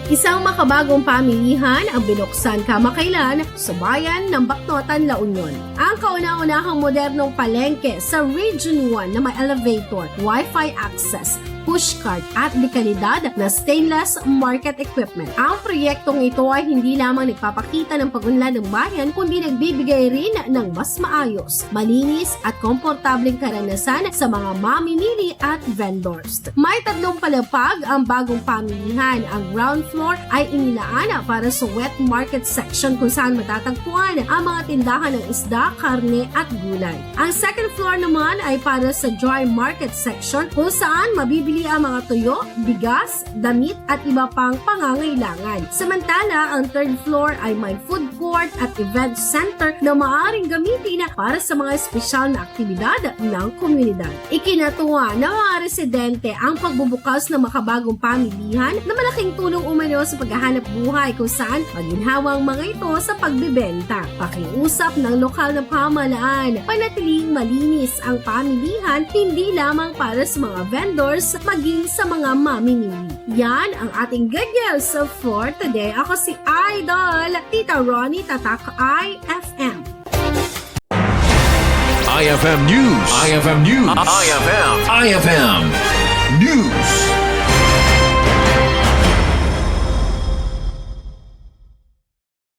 Isang makabagong pamilihan ang binuksan kamakailan sa bayan ng Bacnotan, La Union. Ang kauna-unahang modernong palengke sa Region 1 na may elevator, Wi-Fi access, pushcart at dekalidad na stainless market equipment. Ang proyektong ito ay hindi lamang nagpapakita ng pagunlad ng bayan kundi nagbibigay rin ng mas maayos, malinis at komportableng karanasan sa mga mamimili at vendors. May 3 palapag ang bagong pamilihan. Ang ground floor ay inilaan para sa wet market section kung saan matatagpuan ang mga tindahan ng isda, karne at gulay. Ang second floor naman ay para sa dry market section kung saan mabibili ang mga tuyo, bigas, damit at iba pang pangangailangan. Samantala, ang third floor ay may food court at event center na maaaring gamitin para sa mga espesyal na aktibidad ng komunidad. Ikinatuwa ng mga residente ang pagbubukas ng makabagong pamilihan na malaking tulong umano sa paghahanap buhay kung saan maginhawa ang mga ito sa pagbibenta. Pakiusap ng lokal na pamahalaan, panatiling malinis ang pamilihan hindi lamang para sa mga vendors maging sa mga mamimili. Yan ang ating good news for today. Ako si Idol, Tita Ronnie Tatak IFM. IFM News. IFM News. IFM News.